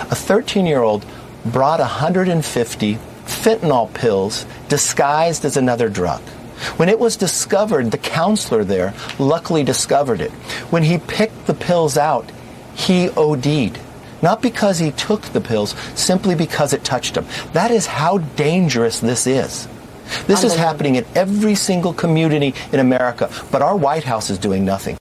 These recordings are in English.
A 13-year-old brought 150 fentanyl pills disguised as another drug. When it was discovered, the counselor there luckily discovered it. When he picked the pills out, he OD'd. Not because he took the pills, simply because it touched him. That is how dangerous this is. This is happening in every single community in America, but our White House is doing nothing.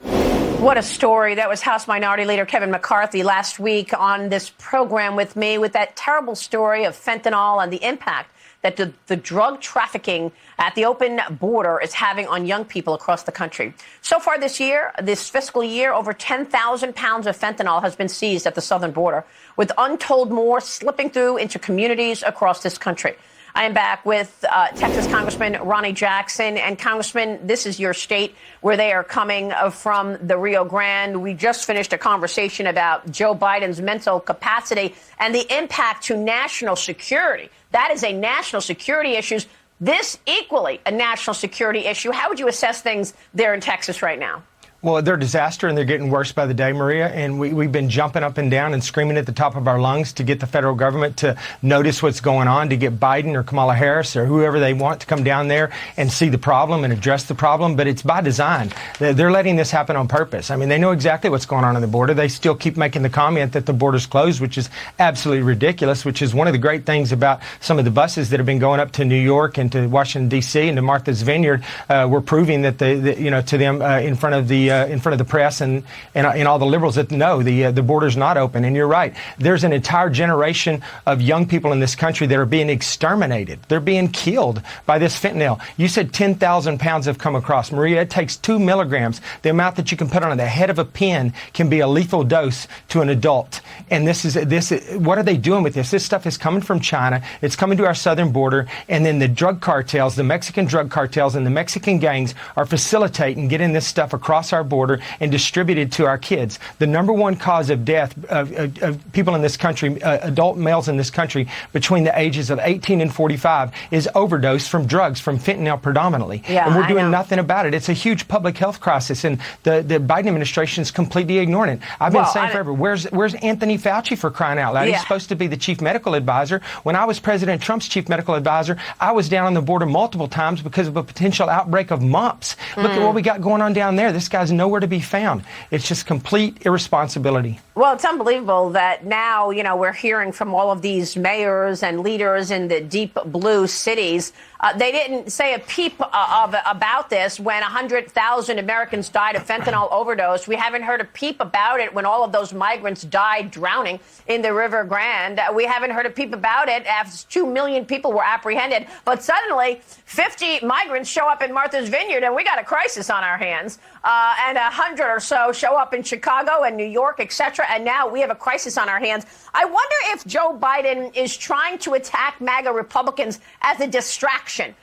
What a story. That was House Minority Leader Kevin McCarthy last week on this program with me with that terrible story of fentanyl and the impact that the drug trafficking at the open border is having on young people across the country. So far this year, this fiscal year, over 10,000 pounds of fentanyl has been seized at the southern border, with untold more slipping through into communities across this country. I am back with Texas Congressman Ronny Jackson. And Congressman, this is your state where they are coming from the Rio Grande. We just finished a conversation about Joe Biden's mental capacity and the impact to national security. That is a national security issue. This equally a national security issue. How would you assess things there in Texas right now? Well, they're a disaster, and they're getting worse by the day, Maria. And we've been jumping up and down and screaming at the top of our lungs to get the federal government to notice what's going on, to get Biden or Kamala Harris or whoever they want to come down there and see the problem and address the problem. But it's by design. They're letting this happen on purpose. I mean, they know exactly what's going on the border. They still keep making the comment that the border's closed, which is absolutely ridiculous, which is one of the great things about some of the buses that have been going up to New York and to Washington, D.C. and to Martha's Vineyard. We're proving that to them in front of the press and all the liberals that know the border's not open. And you're right. There's an entire generation of young people in this country that are being exterminated. They're being killed by this fentanyl. You said 10,000 pounds have come across. Maria, it takes 2 milligrams. The amount that you can put on the head of a pin can be a lethal dose to an adult. And what are they doing with this? This stuff is coming from China. It's coming to our southern border. And then the drug cartels, the Mexican drug cartels and the Mexican gangs are facilitating getting this stuff across our border and distributed to our kids. The number one cause of death of people in this country, adult males in this country, between the ages of 18 and 45 is overdose from drugs, from fentanyl predominantly. Yeah, and we're doing nothing about it. It's a huge public health crisis, and the Biden administration is completely ignoring it. I've been saying forever, where's Anthony Fauci, for crying out loud? Yeah. He's supposed to be the chief medical advisor. When I was President Trump's chief medical advisor, I was down on the border multiple times because of a potential outbreak of mumps. Look at what we got going on down there. This guy's nowhere to be found. It's just complete irresponsibility. Well, it's unbelievable that now, we're hearing from all of these mayors and leaders in the deep blue cities. They didn't say a peep about this when 100,000 Americans died of fentanyl overdose. We haven't heard a peep about it when all of those migrants died drowning in the River Grande. We haven't heard a peep about it as 2 million people were apprehended. But suddenly, 50 migrants show up in Martha's Vineyard, and we got a crisis on our hands. And 100 or so show up in Chicago and New York, etc. And now we have a crisis on our hands. I wonder if Joe Biden is trying to attack MAGA Republicans as a distraction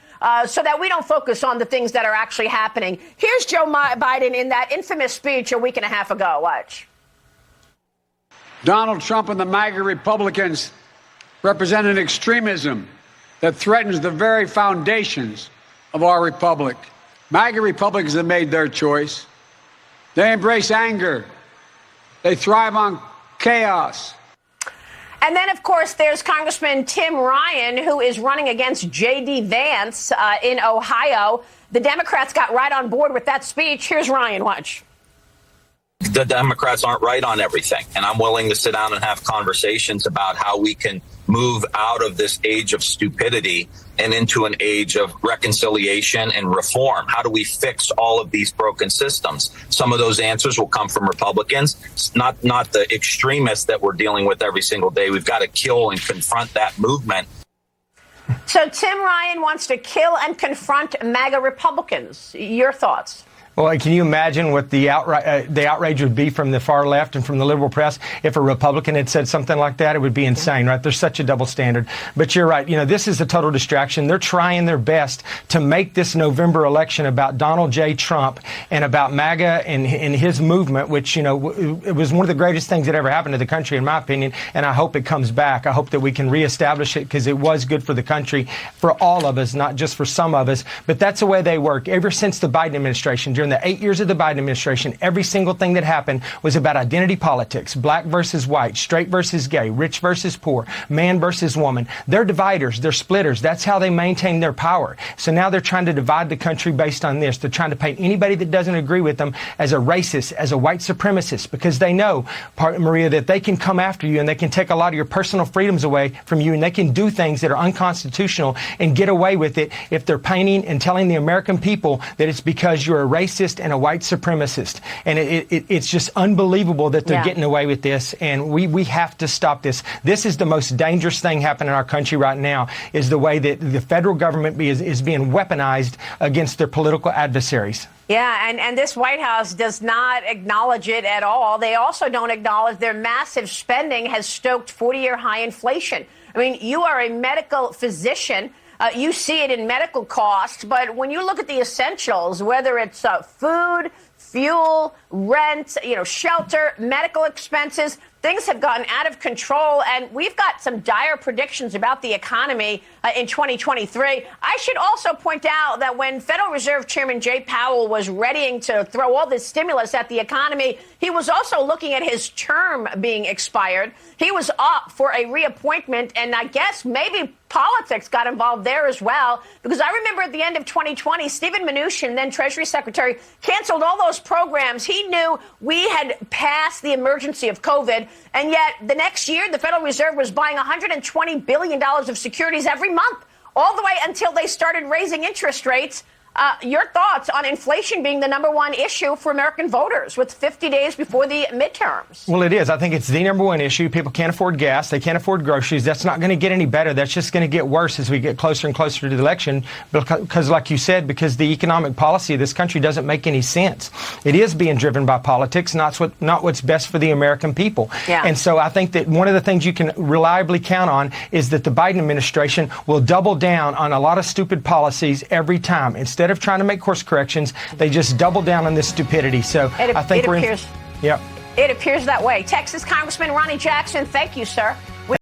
so that we don't focus on the things that are actually happening. Here's Joe Biden in that infamous speech a week and a half ago. Watch. Donald Trump and the MAGA Republicans represent an extremism that threatens the very foundations of our republic. MAGA Republicans have made their choice. They embrace anger. They thrive on chaos. And then, of course, there's Congressman Tim Ryan, who is running against J.D. Vance in Ohio. The Democrats got right on board with that speech. Here's Ryan. Watch. The Democrats aren't right on everything, and I'm willing to sit down and have conversations about how we can move out of this age of stupidity and into an age of reconciliation and reform. How do we fix all of these broken systems? Some of those answers will come from Republicans, not the extremists that we're dealing with every single day. We've got to kill and confront that movement. So Tim Ryan wants to kill and confront MAGA Republicans. Your thoughts? Well, can you imagine what the outrage would be from the far left and from the liberal press if a Republican had said something like that? It would be insane, right? There's such a double standard. But you're right. This is a total distraction. They're trying their best to make this November election about Donald J. Trump and about MAGA and his movement, which, it was one of the greatest things that ever happened to the country, in my opinion. And I hope it comes back. I hope that we can reestablish it because it was good for the country, for all of us, not just for some of us. But that's the way they work. Ever since the Biden administration, during the 8 years of the Biden administration, every single thing that happened was about identity politics, black versus white, straight versus gay, rich versus poor, man versus woman. They're dividers. They're splitters. That's how they maintain their power. So now they're trying to divide the country based on this. They're trying to paint anybody that doesn't agree with them as a racist, as a white supremacist, because they know, Maria, that they can come after you and they can take a lot of your personal freedoms away from you, and they can do things that are unconstitutional and get away with it if they're painting and telling the American people that it's because you're a racist and a white supremacist. And it's just unbelievable that they're getting away with this, and we have to stop this. This is the most dangerous thing happening in our country right now, is the way that the federal government is being weaponized against their political adversaries. Yeah, and this White House does not acknowledge it at all. They also don't acknowledge their massive spending has stoked 40-year high inflation. I mean, you are a medical physician. You see it in medical costs. But when you look at the essentials, whether it's food, fuel, rent, shelter, medical expenses, things have gotten out of control, and we've got some dire predictions about the economy in 2023. I should also point out that when Federal Reserve Chairman Jay Powell was readying to throw all this stimulus at the economy, he was also looking at his term being expired. He was up for a reappointment, and I guess maybe politics got involved there as well, because I remember at the end of 2020, Steven Mnuchin, then Treasury Secretary, canceled all those programs. He knew we had passed the emergency of COVID, and yet the next year, the Federal Reserve was buying $120 billion of securities every month, all the way until they started raising interest rates. Your thoughts on inflation being the number one issue for American voters with 50 days before the midterms? Well, it is. I think it's the number one issue. People can't afford gas. They can't afford groceries. That's not going to get any better. That's just going to get worse as we get closer and closer to the election. Because like you said, because the economic policy of this country doesn't make any sense. It is being driven by politics, not what's best for the American people. Yeah. And so I think that one of the things you can reliably count on is that the Biden administration will double down on a lot of stupid policies every time. Instead of trying to make course corrections, they just double down on this stupidity. So I think it appears that way. Texas Congressman Ronny Jackson, thank you, sir.